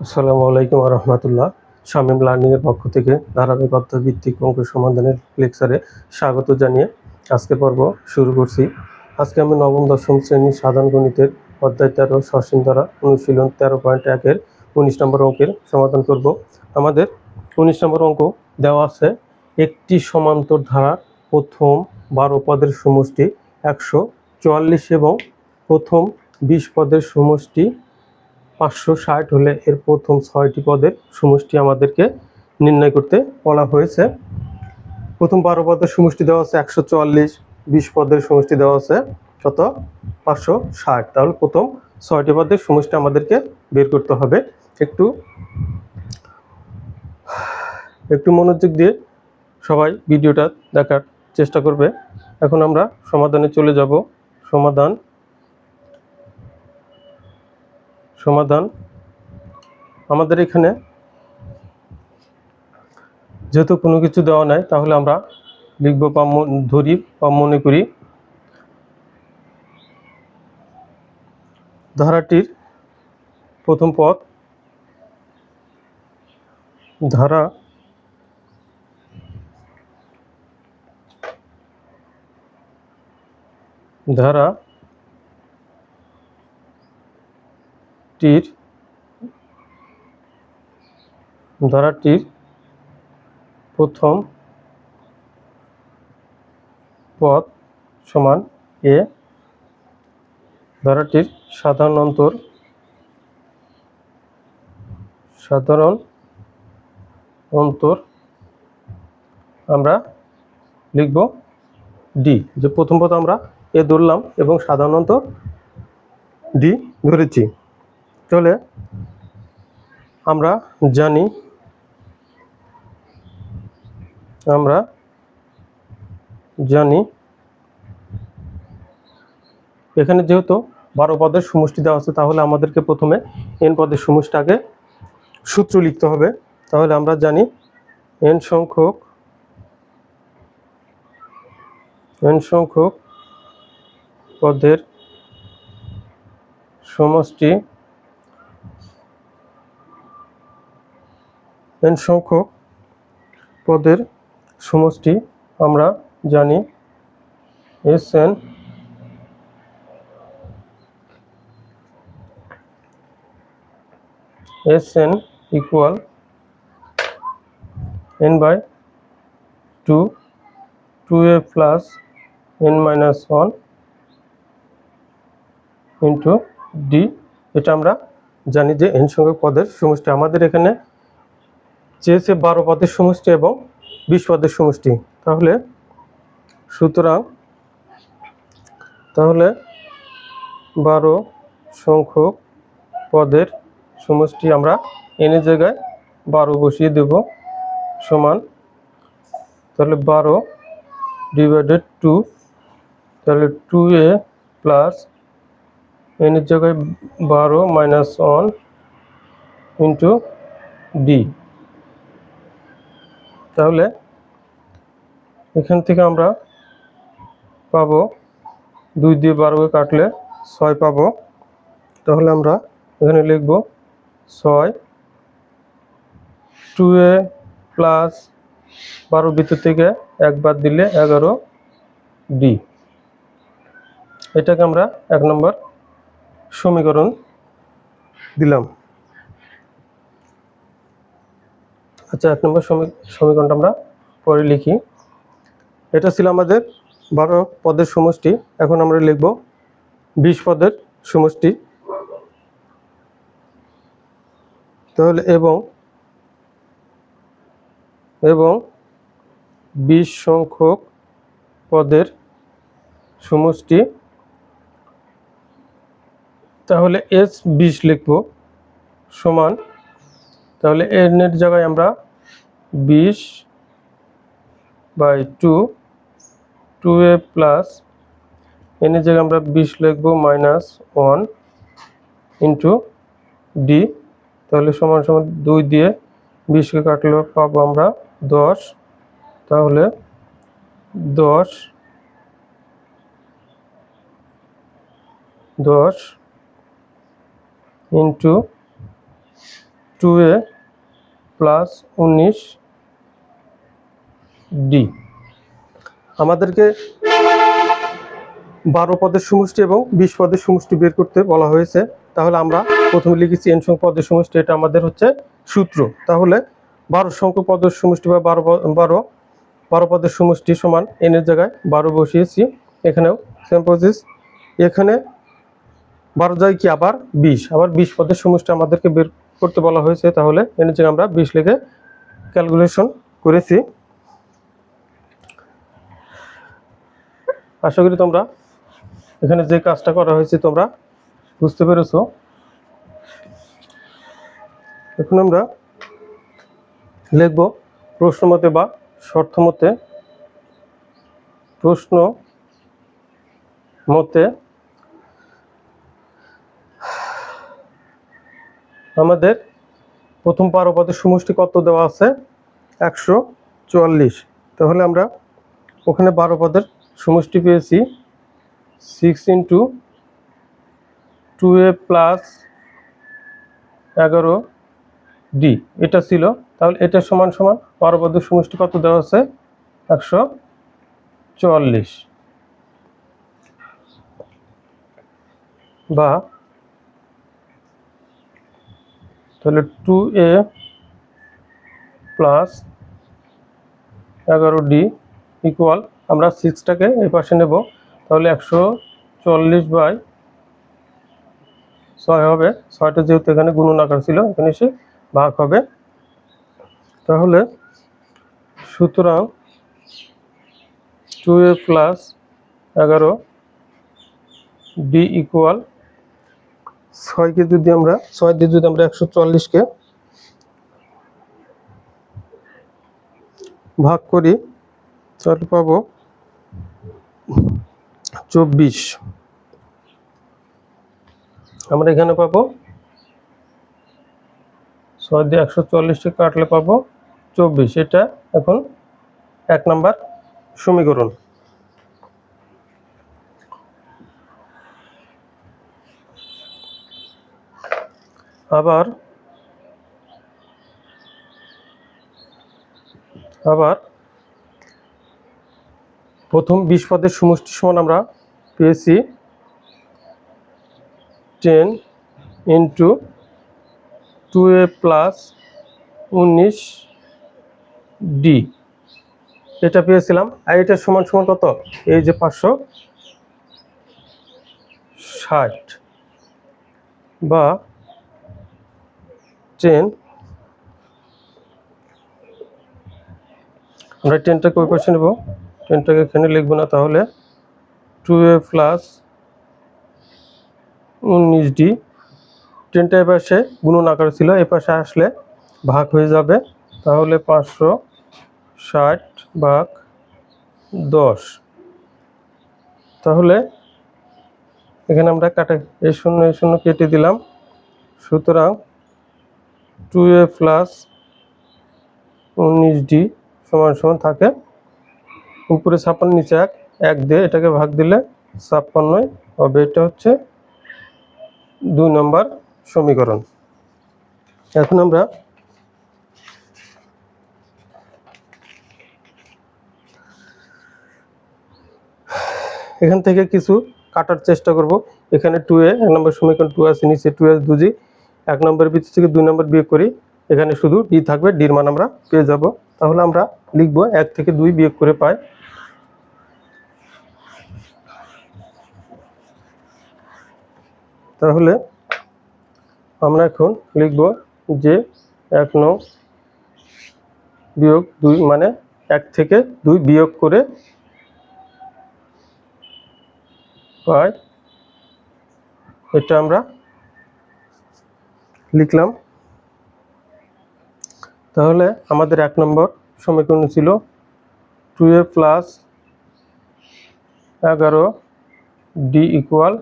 আসসালামু আলাইকুম ওয়া রাহমাতুল্লাহ। শামীম লার্নিং এর পক্ষ থেকে ধারাবাহিকতা ভিত্তিক অঙ্ক সমাধানের লেকচারে স্বাগত জানিয়ে আজকের পর্ব শুরু করছি। আজকে আমি নবম দশম শ্রেণীর সাধারণ গণিতের অধ্যায় 13 সসীম ধারা অনুশীলন 13.1 এর 19 নম্বর অঙ্কের সমাধান করব। আমাদের 19 নম্বর অঙ্ক দেওয়া আছে, একটি সমান্তর ধারার প্রথম 12 পদের সমষ্টি 144 এবং প্রথম 20 পদের সমষ্টি 560 হলে এর প্রথম 6টি পদের সমষ্টি আমাদেরকে নির্ণয় করতে বলা হয়েছে। প্রথম 12 পদের সমষ্টি দেওয়া আছে 144, 20 পদের সমষ্টি দেওয়া আছে কত 560। তাহলে প্রথম 6টি পদের সমষ্টি আমাদেরকে বের করতে হবে। একটু মনোযোগ দিয়ে সবাই ভিডিওটা দেখার চেষ্টা করবে। এখন আমরা সমাধানে চলে যাব। সমাধান আমাদের এখানে যেহেতু কোনো কিছু দেওয়া নাই, তাহলে আমরা লিখব মনে করি ধারাটির প্রথম পদ, ধারাটির প্রথম পদ সমান এ, ধারাটির সাধারণ অন্তর আমরা লিখব ডি। যে প্রথম পদ আমরা এ ধরলাম এবং সাধারণ অন্তর ডি ধরেছি। তাহলে আমরা জানি এখানে যেহেতু 12 পদের সমষ্টি দেওয়া আছে, তাহলে আমাদেরকে প্রথমে n পদের সমষ্টি আগে সূত্র লিখতে হবে। তাহলে আমরা জানি n সংখ্যক পদের সমষ্টি আমরা জানি Sn equal n/2, 2a plus n minus 1 into d। এটা আমরা জানি যে n সংখ্যক পদের সমষ্টি। আমাদের এখানে চেয়েছে 12 পদের সমষ্টি এবং 20 পদের সমষ্টি। তাহলে 12 সংখ্যক পদের সমষ্টি আমরা n এর জায়গায় 12 বসিয়ে দেব, সমান তাহলে 12 ডিভাইডেড 2, তাহলে 2a প্লাস n এর জায়গায় 12 মাইনাস 1 ইন্টু ডি। তাহলে এখান থেকে আমরা পাবো 2 দিয়ে 12 কাটলে 6 পাবো। তাহলে আমরা এখানে লিখব 6, 2a প্লাস 12 ভিতর থেকে 1 বাদ দিলে 11 ডি। এটাকে আমরা 1 নম্বর সমীকরণ দিলাম। আচ্ছা, 1 নম্বর সমীকরণটা আমরা পরে লিখি। এটা ছিল আমাদের 12 পদের সমষ্টি। এখন আমরা লিখব 20 পদের সমষ্টি। তাহলে এবং 20 সংখ্যক পদের সমষ্টি, তাহলে s 20 লিখব, সমান তাহলে n এর জায়গায় আমরা 20/2, 2a প্লাস n এর জায়গায় আমরা 20 লিখব মাইনাস 1 ইন্টু ডি। তাহলে সমান 2 দিয়ে 20কে কাটলে পাবো আমরা 10। তাহলে 10 ইন্টু 2a প্লাস 19d। আমাদেরকে 12 পদের সমষ্টি এবং 20 পদের সমষ্টি বের করতে বলা হয়েছে। তাহলে আমরা প্রথমে লিখেছি n সংখ্যক পদের সমষ্টি, এটা আমাদের হচ্ছে সূত্র। তাহলে 12 সংখ্যক পদের সমষ্টি বা 12 পদের সমষ্টি সমান n এর জায়গায় 12 বসিয়েছি। এখানেও সেম প্রসেস, এখানে 12 জায়গায় কি আবার 20 পদের সমষ্টি আমাদেরকে বের করতে বলা হয়েছে। তাহলে n এর জায়গায় আমরা 20 লিখে ক্যালকুলেশন করেছি। আশা করি তোমরা এখানে যে কাজটা করা হয়েছে তোমরা বুঝতে পেরেছো। এখন আমরা লিখব প্রশ্ন মতে বা শর্ত মতে। প্রশ্ন মতে আমাদের প্রথম 12 পদের সমষ্টি কত দেওয়া আছে? 144। তাহলে আমরা ওখানে 12 পদের সমষ্টি পেয়েছি 6 ইন্টু 2a প্লাস 11d, এটা ছিল। তাহলে এটা সমান 12 পদের সমষ্টি কত দেওয়া আছে? 144, বা তাহলে 2a প্লাস 11d ইকুয়াল, আমরা 6টাকে এই পাশে নেব। তাহলে 140/6 হবে। 6টা যেহেতু এখানে গুণন আকার ছিল, এখানে এসে ভাগ হবে। তাহলে সুতরাং 2a প্লাস 11d ইকুয়াল 6 দিয়ে যদি আমরা 140কে ভাগ করি তাহলে পাবো 24। আমরা এখানে পাবো 6 দিয়ে 140কে কাটলে পাবো 24। এটা এখন 1 নম্বর সমীকরণ। আবার প্রথম 20 পদের সমষ্টি সমান আমরা পেয়েছি 10 ইন্টু 2a প্লাস 19d, এটা পেয়েছিলাম। আর এটা সমান কত? এই যে 560, বা 10, আমরা 10টাকে ওই পাশে নেব, 10টাকে এখানে লিখবো না। তাহলে 2a প্লাস 19d, 10টা এ পাশে গুণন আকার ছিল, এ পাশে আসলে ভাগ হয়ে যাবে। তাহলে 560/10। তাহলে এখানে আমরা এই শূন্য কেটে দিলাম। সুতরাং 2a প্লাস 19d সমান থাকে উপরে 56, নিচে 1 দিয়ে এটাকে ভাগ দিলে 56 হবে। এটা হচ্ছে 2 নম্বর সমীকরণ। এখন আমরা এখান থেকে কিছু কাটার চেষ্টা করব। এখানে 2a, 1 নম্বর সমীকরণ 2 আছে, নিচে 2a 2g, 1 নম্বরের ভিতর থেকে 2 নম্বর বিয়োগ করি, এখানে শুধু d থাকবে, ডির মান আমরা পেয়ে যাব। তাহলে আমরা লিখব 1 থেকে 2 বিয়োগ করে পাই। তাহলে আমরা এখন লিখব যে 1 9 বিয়োগ 2, মানে 1 থেকে 2 বিয়োগ করে পাই। এটা আমরা লিখলাম। তাহলে আমাদের 1 নম্বর সমীকরণ ছিল 2a প্লাস 11d ইকুয়াল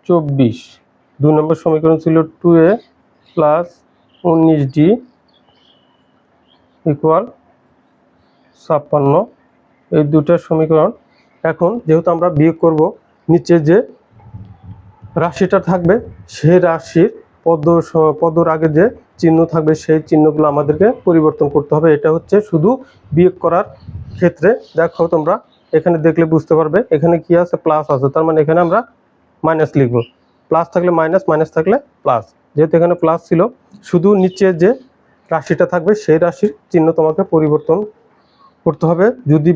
24। 2 নম্বর সমীকরণ ছিল 2a প্লাস 19d ইকুয়াল 56। এই দুটো সমীকরণ। এখন যেহেতু আমরা বিয়োগ করব, নিচে যে রাশিটা থাকবে সেই রাশির পদর আগে যে চিহ্ন থাকবে সেই চিহ্নগুলো আমাদেরকে পরিবর্তন করতে হবে। এটা হচ্ছে শুধু বিয়োগ করার ক্ষেত্রে। দেখো তোমরা এখানে দেখলে বুঝতে পারবে, এখানে কি আছে, প্লাস আছে, তার মানে এখানে আমরা মাইনাস লিখব। প্লাস থাকলে মাইনাস, মাইনাস থাকলে প্লাস। যেহেতু এখানে প্লাস ছিল, শুধু নিচে যে রাশিটা থাকবে সেই রাশির চিহ্ন তোমাকে পরিবর্তন করতে হবে। যদি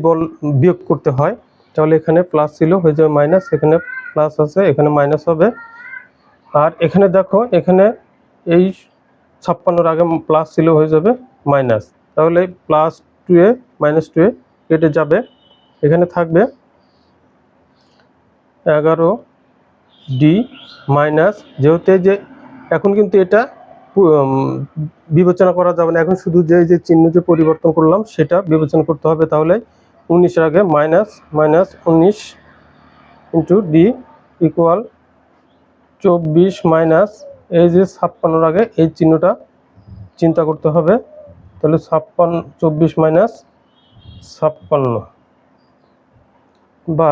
বিয়োগ করতে হয় তাহলে এখানে প্লাস ছিল, হয়ে যাবে মাইনাস, এখানে প্লাস আছে, এখানে মাইনাস হবে। আর এখানে দেখো, এখানে এই 56-র আগে প্লাস ছিল, হয়ে যাবে মাইনাস। তাহলে প্লাস 2a মাইনাস 2a কেটে যাবে। এখানে থাকবে 11d মাইনাস, যেহেতু যে এখন কিন্তু এটা বিবেচনা করা যাবে না, এখন শুধু যে চিহ্ন যে পরিবর্তন করলাম সেটা বিবেচনা করতে হবে। তাহলে 19-এর আগে minus, minus 19 into D equal 24 minus এই যে 56-র আগে এই চিহ্নটা চিন্তা করতে হবে। তাহলে 24 মাইনাস 56, বা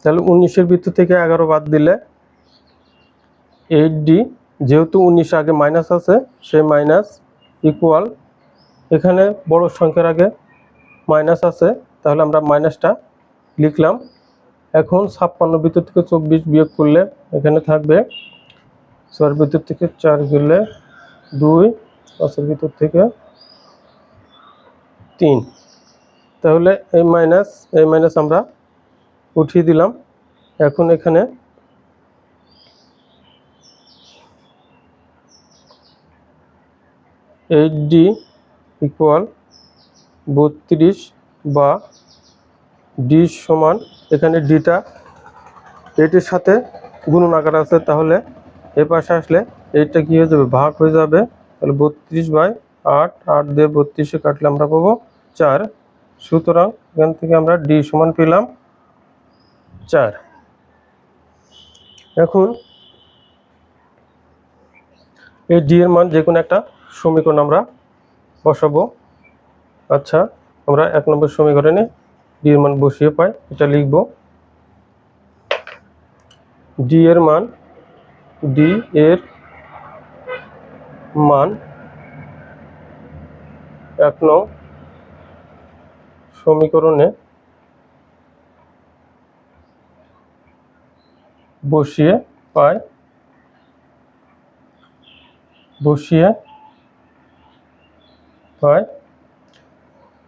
তাহলে 19-এর ভিতর থেকে 11 বাদ দিলে 8d, যেহেতু 19 আগে মাইনাস আছে সেই মাইনাস ইকুয়াল, এখানে বড় সংখ্যার আগে মাইনাস আছে তাহলে আমরা মাইনাসটা লিখলাম। এখন 56 ভিতর থেকে 24 বিয়োগ করলে এখানে থাকবে 4 ভিতর থেকে 4 গেলে 2, 5-এর ভিতর থেকে 3। তাহলে এই মাইনাস আমরা উঠিয়ে দিলাম। এখন এখানে 8d ইকুয়াল 32, বা ডি সমান, এখানে ডিটা এইটির সাথে গুণন আকার আছে, তাহলে এই পাশে আসলে এইটা কি হয়ে যাবে, ভাগ হয়ে যাবে। তাহলে 32/8, 8 দিয়ে 32-এ কাটলে আমরা পাবো 4। সুতরাং এখান থেকে আমরা ডি সমান পেলাম 4। এখন এই ডি এর মান যে কোনো একটা সমীকরণ আমরা বসাবো। আচ্ছা, আমরা 1 নম্বর সমীকরণে ডি এর মান বসিয়ে পাই, এটা লিখব। ডি এর মান 1 নং সমীকরণে বসিয়ে পাই।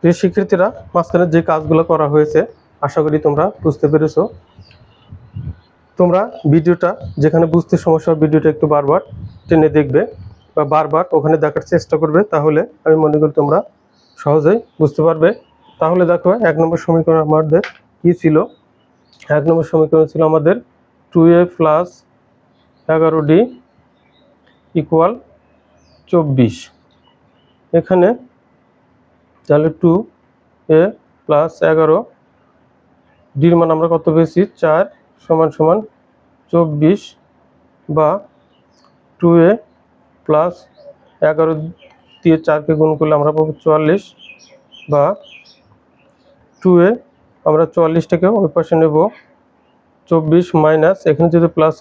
প্রিয় শিক্ষার্থীরা, মাঝখানে যে কাজগুলো করা হয়েছে আশা করি তোমরা বুঝতে পেরেছো। তোমরা ভিডিওটা যেখানে বুঝতে সমস্যা, ভিডিওটা একটু বারবার টেনে দেখবে বা বারবার ওখানে দেখার চেষ্টা করবে, তাহলে আমি মনে করি তোমরা সহজেই বুঝতে পারবে। তাহলে দেখো 1 নম্বর সমীকরণ আমাদের কি ছিল। 1 নম্বর সমীকরণ ছিল আমাদের 2a প্লাস 11d ইকুয়াল 24। এখানে তাহলে 2a প্লাস 11 ডির মান আমরা কত পেয়েছি, 4 সমান সমান 24, বা 2a প্লাস 11 দিয়ে 4কে গুণ করলে আমরা পাবো 44, বা 2a আমরা 44টাকে ওই পাশে নেব, 24 মাইনাস, এখানে যদি প্লাস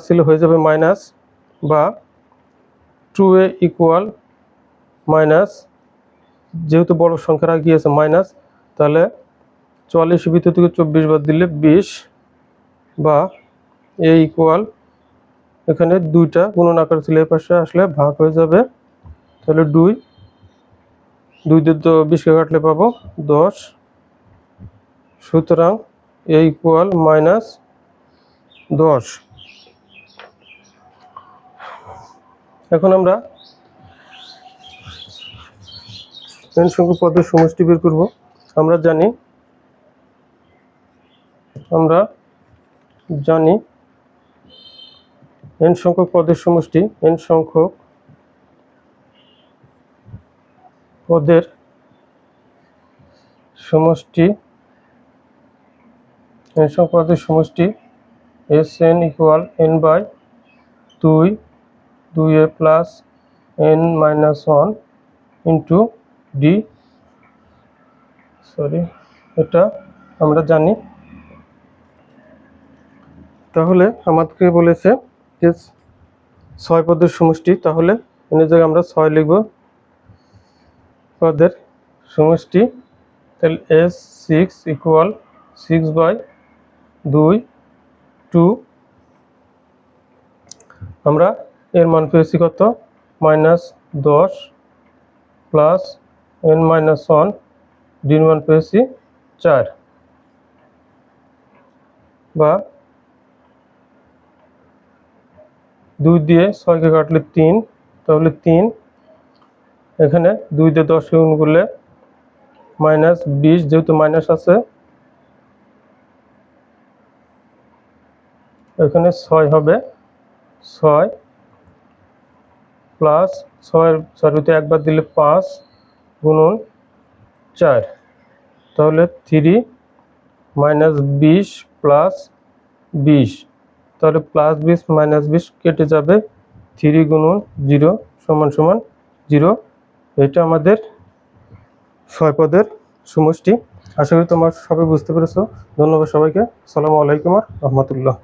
ছিল হয়ে যাবে মাইনাস, বা 2a ইকুয়াল মাইনাস, যেহেতু বড় সংখ্যার আগে আছে মাইনাস, তাহলে 44-এর ভিতর থেকে 24 বাদ দিলে 20, বা a ইকুয়াল, এখানে 2টা গুণন আকার ছিল, এই পাশে আসলে ভাগ হয়ে যাবে। তাহলে 2 দিয়ে 20কে কাটলে পাবো 10। সুতরাং a ইকুয়াল -10। এখন আমরা n সংখ্যক পদের সমষ্টি বের করব। আমরা জানি n সংখ্যক পদের সমষ্টি, n সংখ্যক পদের সমষ্টি Sn equal n/2, 2a plus n-1 into d sorry, এটা আমরা জানি। তাহলে আমাদেরকে বলেছে যে 6 পদের সমষ্টি, তাহলে এর জায়গায় আমরা 6 লিখব, পদের সমষ্টি। তাহলে S6 ইকুয়াল 6/2 2। আমরা এর মান পেয়েছি কত, -10 প্লাস n-1, ডির মান পেয়েছি 4, বা 2 দিয়ে 6কে কাটলে 3, তাহলে 3, এখানে 2 দিয়ে 10কে গুণ করলে -20, যেহেতু মাইনাস আছে এখানে 6 হবে, 6 প্লাস 6 একবার দিলে 5 গুণন 4, তাহলে 3 -20 প্লাস 20, তাহলে +20 -20 কেটে যাবে, 3 গুণন 0 সমান সমান 0। এটা আমাদের 6 পদের সমষ্টি। আশা করি তোমরা সবাই বুঝতে পেরেছো। ধন্যবাদ সবাইকে। আসসালামু আলাইকুম ওয়া রাহমাতুল্লাহ।